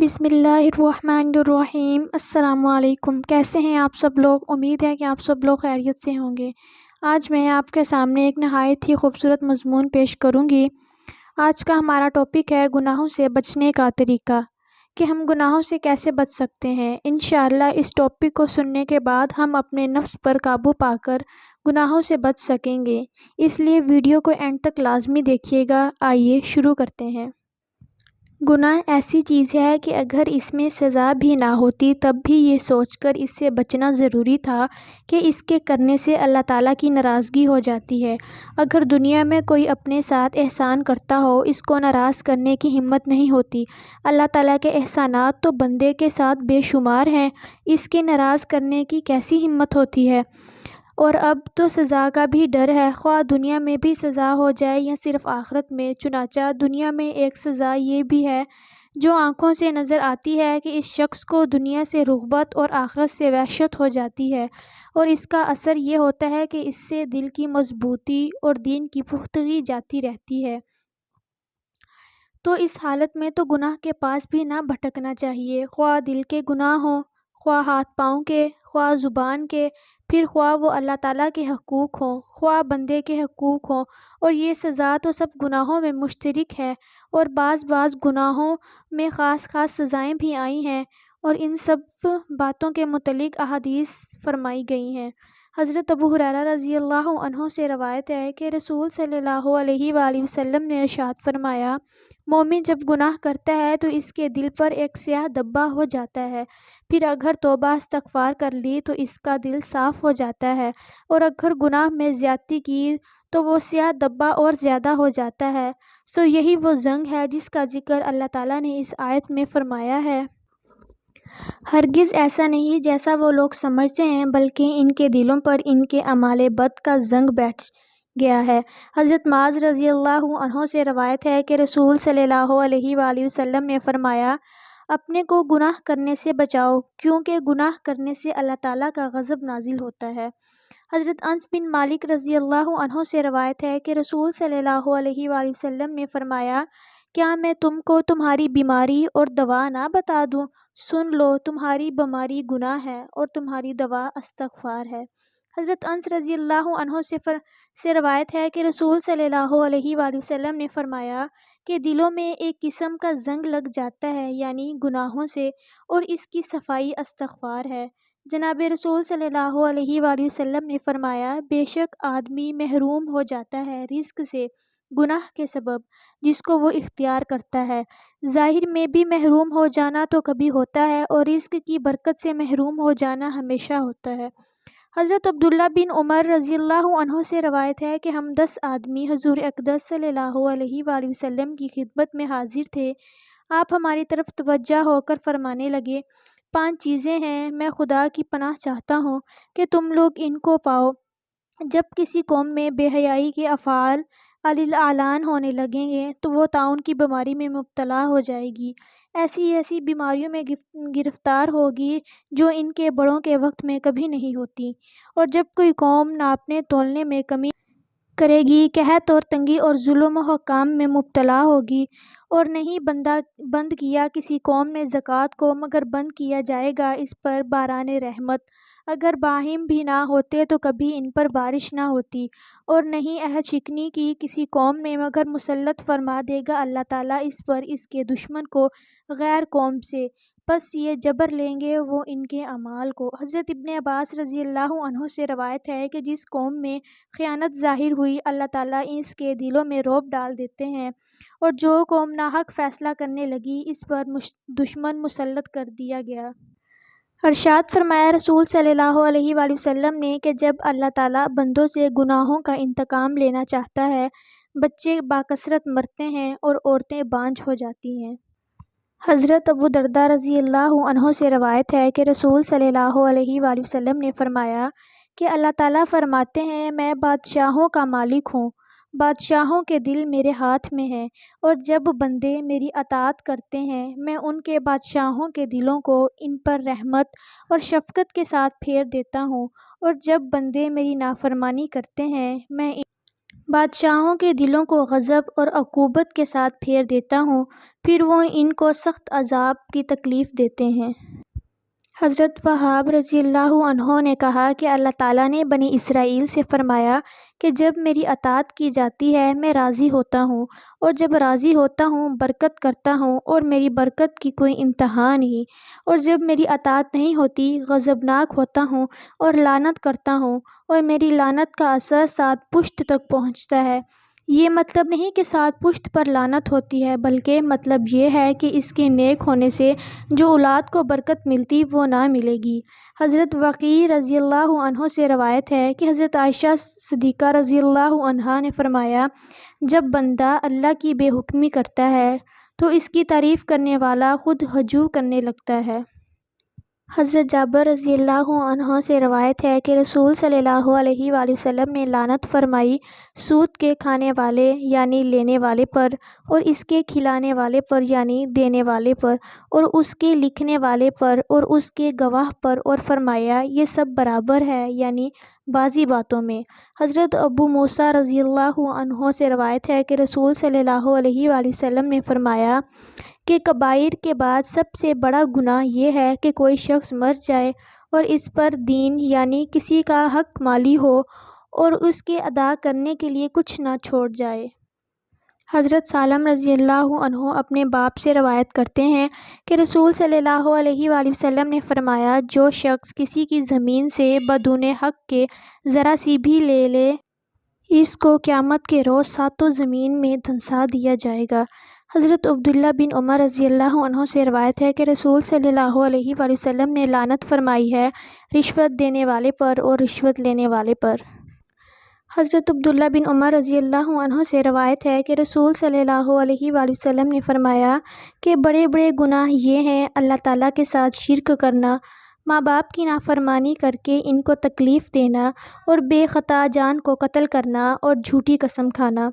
بسم اللہ الرحمن الرحیم۔ السلام علیکم، کیسے ہیں آپ سب لوگ؟ امید ہے کہ آپ سب لوگ خیریت سے ہوں گے۔ آج میں آپ کے سامنے ایک نہایت ہی خوبصورت مضمون پیش کروں گی۔ آج کا ہمارا ٹاپک ہے گناہوں سے بچنے کا طریقہ، کہ ہم گناہوں سے کیسے بچ سکتے ہیں۔ انشاءاللہ اس ٹاپک کو سننے کے بعد ہم اپنے نفس پر قابو پا کر گناہوں سے بچ سکیں گے، اس لیے ویڈیو کو اینڈ تک لازمی دیکھیے گا۔ آئیے شروع کرتے ہیں۔ گناہ ایسی چیز ہے کہ اگر اس میں سزا بھی نہ ہوتی تب بھی یہ سوچ کر اس سے بچنا ضروری تھا کہ اس کے کرنے سے اللہ تعالیٰ کی ناراضگی ہو جاتی ہے۔ اگر دنیا میں کوئی اپنے ساتھ احسان کرتا ہو، اس کو ناراض کرنے کی ہمت نہیں ہوتی۔ اللہ تعالیٰ کے احسانات تو بندے کے ساتھ بے شمار ہیں، اس کے ناراض کرنے کی کیسی ہمت ہوتی ہے؟ اور اب تو سزا کا بھی ڈر ہے، خواہ دنیا میں بھی سزا ہو جائے یا صرف آخرت میں۔ چنانچہ دنیا میں ایک سزا یہ بھی ہے جو آنکھوں سے نظر آتی ہے کہ اس شخص کو دنیا سے رغبت اور آخرت سے وحشت ہو جاتی ہے، اور اس کا اثر یہ ہوتا ہے کہ اس سے دل کی مضبوطی اور دین کی پختگی جاتی رہتی ہے۔ تو اس حالت میں تو گناہ کے پاس بھی نہ بھٹکنا چاہیے، خواہ دل کے گناہ ہوں، خواہ ہاتھ پاؤں کے، خواہ زبان کے، پھر خواہ وہ اللہ تعالیٰ کے حقوق ہوں، خواہ بندے کے حقوق ہوں۔ اور یہ سزا تو سب گناہوں میں مشترک ہے، اور بعض گناہوں میں خاص سزائیں بھی آئی ہیں، اور ان سب باتوں کے متعلق احادیث فرمائی گئی ہیں۔ حضرت ابو ہریرہ رضی اللہ عنہ سے روایت ہے کہ رسول صلی اللہ علیہ وآلہ وسلم نے ارشاد فرمایا، مومن جب گناہ کرتا ہے تو اس کے دل پر ایک سیاہ دبا ہو جاتا ہے، پھر اگر توبہ استغفار کر لی تو اس کا دل صاف ہو جاتا ہے، اور اگر گناہ میں زیادتی کی تو وہ سیاہ دبا اور زیادہ ہو جاتا ہے۔ سو یہی وہ زنگ ہے جس کا ذکر اللہ تعالیٰ نے اس آیت میں فرمایا ہے۔ ہرگز ایسا نہیں جیسا وہ لوگ سمجھتے ہیں، بلکہ ان کے دلوں پر ان کے اعمال بد کا زنگ بیٹھ گیا ہے۔ حضرت معاذ رضی اللہ عنہ سے روایت ہے کہ رسول صلی اللہ علیہ وآلہ وسلم نے فرمایا، اپنے کو گناہ کرنے سے بچاؤ، کیونکہ گناہ کرنے سے اللہ تعالیٰ کا غضب نازل ہوتا ہے۔ حضرت انس بن مالک رضی اللہ عنہ سے روایت ہے کہ رسول صلی اللہ علیہ وآلہ وسلم نے فرمایا، کیا میں تم کو تمہاری بیماری اور دوا نہ بتا دوں؟ سن لو، تمہاری بیماری گناہ ہے اور تمہاری دوا استغفار ہے۔ حضرت انس رضی اللہ عنہ سے روایت ہے کہ رسول صلی اللہ علیہ وآلہ وسلم نے فرمایا کہ دلوں میں ایک قسم کا زنگ لگ جاتا ہے، یعنی گناہوں سے، اور اس کی صفائی استغفار ہے۔ جناب رسول صلی اللہ علیہ وآلہ وسلم نے فرمایا، بے شک آدمی محروم ہو جاتا ہے رزق سے گناہ کے سبب جس کو وہ اختیار کرتا ہے۔ ظاہر میں بھی محروم ہو جانا تو کبھی ہوتا ہے، اور رزق کی برکت سے محروم ہو جانا ہمیشہ ہوتا ہے۔ حضرت عبداللہ بن عمر رضی اللہ عنہ سے روایت ہے کہ ہم 10 آدمی حضور اقدس صلی اللہ علیہ وآلہ وسلم کی خدمت میں حاضر تھے۔ آپ ہماری طرف توجہ ہو کر فرمانے لگے، 5 چیزیں ہیں، میں خدا کی پناہ چاہتا ہوں کہ تم لوگ ان کو پاؤ۔ جب کسی قوم میں بے حیائی کے افعال اعلان ہونے لگیں گے تو وہ طاعون کی بیماری میں مبتلا ہو جائے گی، ایسی بیماریوں میں گرفتار ہوگی جو ان کے بڑوں کے وقت میں کبھی نہیں ہوتی۔ اور جب کوئی قوم ناپنے تولنے میں کمی کرے گی، قحط اور تنگی اور ظلم و حکام میں مبتلا ہوگی، اور نہیں بند کیا کسی قوم نے زکوٰۃ کو، مگر بند کیا جائے گا اس پر باران رحمت۔ اگر باہم بھی نہ ہوتے تو کبھی ان پر بارش نہ ہوتی، اور نہیں عہد شکنی کی کسی قوم نے، مگر مسلط فرما دے گا اللہ تعالیٰ اس پر اس کے دشمن کو غیر قوم سے، پس یہ جبر لیں گے وہ ان کے اعمال کو۔ حضرت ابن عباس رضی اللہ عنہ سے روایت ہے کہ جس قوم میں خیانت ظاہر ہوئی، اللہ تعالیٰ اس کے دلوں میں رعب ڈال دیتے ہیں، اور جو قوم ناحق فیصلہ کرنے لگی اس پر دشمن مسلط کر دیا گیا۔ ارشاد فرمایا رسول صلی اللہ علیہ وآلہ وسلم نے کہ جب اللہ تعالیٰ بندوں سے گناہوں کا انتقام لینا چاہتا ہے، بچے بکثرت مرتے ہیں اور عورتیں بانجھ ہو جاتی ہیں۔ حضرت ابو درداء رضی اللہ عنہ سے روایت ہے کہ رسول صلی اللہ علیہ وآلہ وسلم نے فرمایا کہ اللہ تعالیٰ فرماتے ہیں، میں بادشاہوں کا مالک ہوں، بادشاہوں کے دل میرے ہاتھ میں ہیں، اور جب بندے میری اطاعت کرتے ہیں میں ان کے بادشاہوں کے دلوں کو ان پر رحمت اور شفقت کے ساتھ پھیر دیتا ہوں، اور جب بندے میری نافرمانی کرتے ہیں بادشاہوں کے دلوں کو غضب اور عقوبت کے ساتھ پھیر دیتا ہوں، پھر وہ ان کو سخت عذاب کی تکلیف دیتے ہیں۔ حضرت وہاب رضی اللہ عنہ نے کہا کہ اللہ تعالیٰ نے بنی اسرائیل سے فرمایا کہ جب میری اطاعت کی جاتی ہے میں راضی ہوتا ہوں، اور جب راضی ہوتا ہوں برکت کرتا ہوں، اور میری برکت کی کوئی انتہا نہیں، اور جب میری اطاعت نہیں ہوتی غضبناک ہوتا ہوں اور لعنت کرتا ہوں، اور میری لعنت کا اثر سات پشت تک پہنچتا ہے۔ یہ مطلب نہیں کہ سات پشت پر لعنت ہوتی ہے، بلکہ مطلب یہ ہے کہ اس کے نیک ہونے سے جو اولاد کو برکت ملتی وہ نہ ملے گی۔ حضرت وقیع رضی اللہ عنہ سے روایت ہے کہ حضرت عائشہ صدیقہ رضی اللہ عنہا نے فرمایا، جب بندہ اللہ کی بے حکمی کرتا ہے تو اس کی تعریف کرنے والا خود ہجو کرنے لگتا ہے۔ حضرت جابر رضی اللہ عنہ سے روایت ہے کہ رسول صلی اللہ علیہ وآلہ وسلم نے لعنت فرمائی سود کے کھانے والے یعنی لینے والے پر، اور اس کے کھلانے والے پر یعنی دینے والے پر، اور اس کے لکھنے والے پر اور اس کے گواہ پر، اور فرمایا یہ سب برابر ہے یعنی بعضی باتوں میں۔ حضرت ابو موسیٰ رضی اللہ عنہ سے روایت ہے کہ رسول صلی اللہ علیہ وآلہ وسلم نے فرمایا کہ کبائر کے بعد سب سے بڑا گناہ یہ ہے کہ کوئی شخص مر جائے اور اس پر دین یعنی کسی کا حق مالی ہو اور اس کے ادا کرنے کے لیے کچھ نہ چھوڑ جائے۔ حضرت سالم رضی اللہ عنہ اپنے باپ سے روایت کرتے ہیں کہ رسول صلی اللہ علیہ وآلہ وسلم نے فرمایا، جو شخص کسی کی زمین سے بدون حق کے ذرا سی بھی لے لے اس کو قیامت کے روز ساتوں زمین میں دھنسا دیا جائے گا۔ حضرت عبداللہ بن عمر رضی اللہ عنہ سے روایت ہے کہ رسول صلی اللہ علیہ وآلہ وسلم نے لعنت فرمائی ہے رشوت دینے والے پر اور رشوت لینے والے پر۔ حضرت عبداللہ بن عمر رضی اللہ عنہ سے روایت ہے کہ رسول صلی اللہ علیہ وآلہ وسلم نے فرمایا کہ بڑے بڑے گناہ یہ ہیں اللہ تعالیٰ کے ساتھ شرک کرنا، ماں باپ کی نافرمانی کر کے ان کو تکلیف دینا، اور بے خطا جان کو قتل کرنا، اور جھوٹی قسم کھانا۔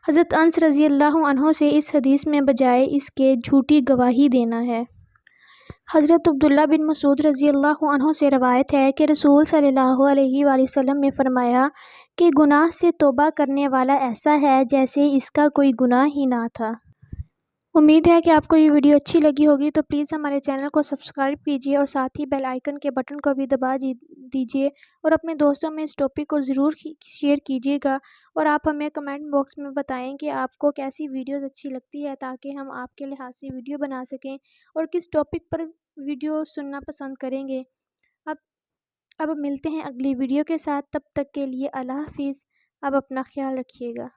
حضرت انس رضی اللہ عنہ سے اس حدیث میں بجائے اس کے جھوٹی گواہی دینا ہے۔ حضرت عبداللہ بن مسعود رضی اللہ عنہ سے روایت ہے کہ رسول صلی اللہ علیہ وآلہ وسلم نے فرمایا کہ گناہ سے توبہ کرنے والا ایسا ہے جیسے اس کا کوئی گناہ ہی نہ تھا۔ امید ہے کہ آپ کو یہ ویڈیو اچھی لگی ہوگی، تو پلیز ہمارے چینل کو سبسکرائب کیجیے اور ساتھ ہی بیل آئیکن کے بٹن کو بھی دبا دیجیے، اور اپنے دوستوں میں اس ٹاپک کو ضرور شیئر کیجیے گا، اور آپ ہمیں کمنٹ باکس میں بتائیں کہ آپ کو کیسی ویڈیوز اچھی لگتی ہے، تاکہ ہم آپ کے لحاظ سے ویڈیو بنا سکیں، اور کس ٹاپک پر ویڈیو سننا پسند کریں گے۔ اب ملتے ہیں اگلی ویڈیو کے ساتھ، تب تک کے لیے اللہ حافظ۔ اب اپنا خیال رکھیے گا۔